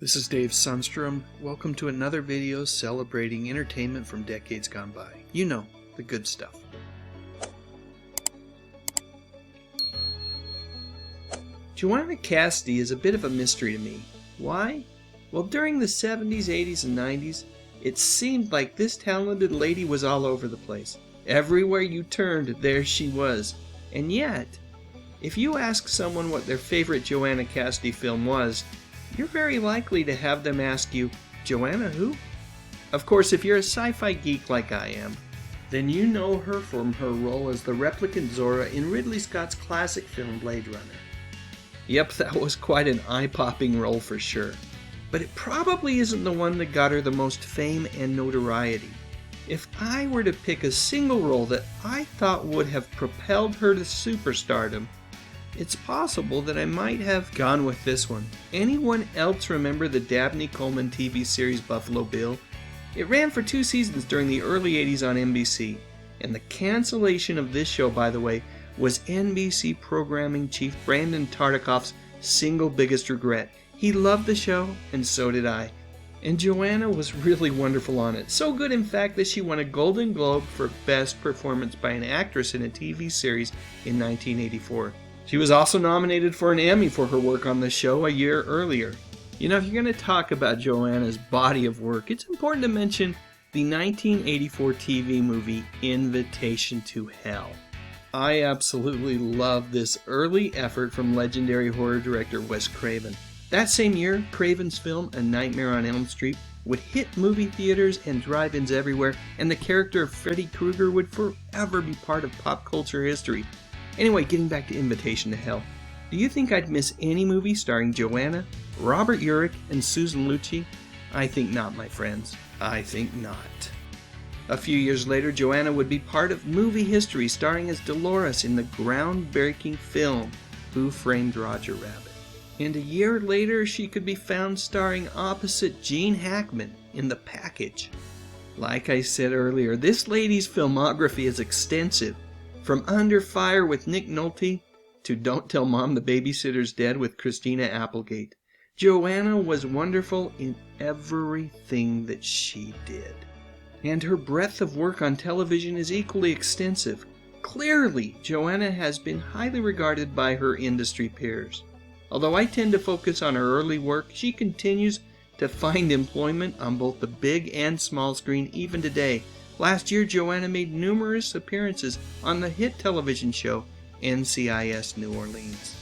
This is Dave Sundstrom. Welcome to another video celebrating entertainment from decades gone by. You know, the good stuff. Joanna Cassidy is a bit of a mystery to me. Why? Well, during the 70s, 80s, and 90s, it seemed like this talented lady was all over the place. Everywhere you turned, there she was. And yet, if you ask someone what their favorite Joanna Cassidy film was, you're very likely to have them ask you, Joanna who? Of course, if you're a sci-fi geek like I am, then you know her from her role as the replicant Zora in Ridley Scott's classic film Blade Runner. Yep, that was quite an eye-popping role for sure. But it probably isn't the one that got her the most fame and notoriety. If I were to pick a single role that I thought would have propelled her to superstardom, it's possible that I might have gone with this one. Anyone else remember the Dabney Coleman TV series Buffalo Bill? It ran for 2 seasons during the early 80s on NBC, and the cancellation of this show, by the way, was NBC programming chief Brandon Tartikoff's single biggest regret. He loved the show, and so did I. And Joanna was really wonderful on it. So good, in fact, that she won a Golden Globe for Best Performance by an Actress in a TV Series in 1984. She was also nominated for an Emmy for her work on the show a year earlier. You know, if you're going to talk about Joanna's body of work, it's important to mention the 1984 TV movie Invitation to Hell. I absolutely love this early effort from legendary horror director Wes Craven. That same year, Craven's film A Nightmare on Elm Street would hit movie theaters and drive-ins everywhere, and the character of Freddy Krueger would forever be part of pop culture history. Anyway, getting back to Invitation to Hell. Do you think I'd miss any movie starring Joanna, Robert Urich, and Susan Lucci? I think not, my friends. I think not. A few years later, Joanna would be part of movie history, starring as Dolores in the groundbreaking film Who Framed Roger Rabbit. And a year later, she could be found starring opposite Gene Hackman in The Package. Like I said earlier, this lady's filmography is extensive. From Under Fire with Nick Nolte to Don't Tell Mom the Babysitter's Dead with Christina Applegate, Joanna was wonderful in everything that she did. And her breadth of work on television is equally extensive. Clearly, Joanna has been highly regarded by her industry peers. Although I tend to focus on her early work, she continues to find employment on both the big and small screen even today. Last year, Joanna made numerous appearances on the hit television show NCIS New Orleans.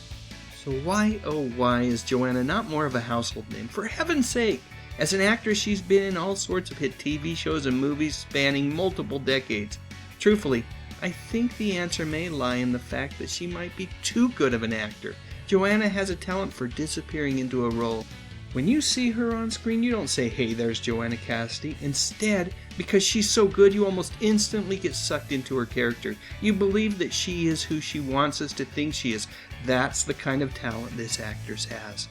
So why, oh why, is Joanna not more of a household name? For heaven's sake! As an actress, she's been in all sorts of hit TV shows and movies spanning multiple decades. Truthfully, I think the answer may lie in the fact that she might be too good of an actor. Joanna has a talent for disappearing into a role. When you see her on screen, you don't say, hey, there's Joanna Cassidy. Instead, because she's so good, you almost instantly get sucked into her character. You believe that she is who she wants us to think she is. That's the kind of talent this actress has.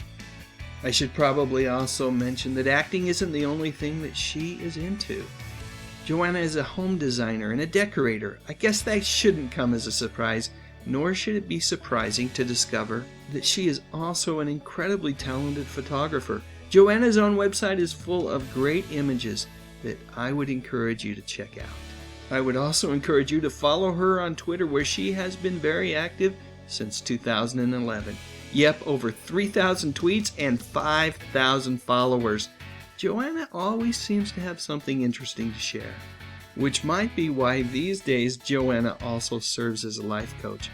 I should probably also mention that acting isn't the only thing that she is into. Joanna is a home designer and a decorator. I guess that shouldn't come as a surprise, nor should it be surprising to discover that she is also an incredibly talented photographer. Joanna's own website is full of great images that I would encourage you to check out. I would also encourage you to follow her on Twitter, where she has been very active since 2011. Yep, over 3,000 tweets and 5,000 followers. Joanna always seems to have something interesting to share, which might be why these days Joanna also serves as a life coach.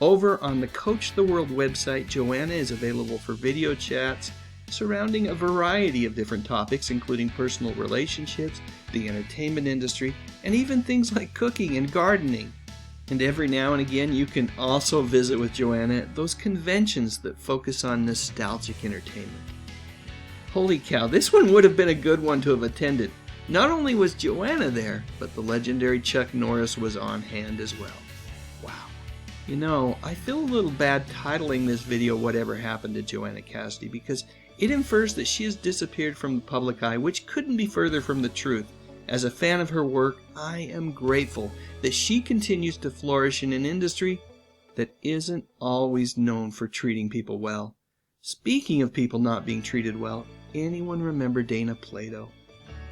Over on the Coach the World website, Joanna is available for video chats surrounding a variety of different topics, including personal relationships, the entertainment industry, and even things like cooking and gardening. And every now and again, you can also visit with Joanna at those conventions that focus on nostalgic entertainment. Holy cow, this one would have been a good one to have attended. Not only was Joanna there, but the legendary Chuck Norris was on hand as well. Wow. You know, I feel a little bad titling this video Whatever Happened to Joanna Cassidy, because it infers that she has disappeared from the public eye, which couldn't be further from the truth. As a fan of her work, I am grateful that she continues to flourish in an industry that isn't always known for treating people well. Speaking of people not being treated well, anyone remember Dana Plato?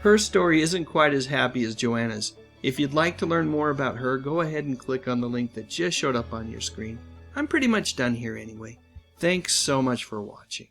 Her story isn't quite as happy as Joanna's. If you'd like to learn more about her, go ahead and click on the link that just showed up on your screen. I'm pretty much done here anyway. Thanks so much for watching.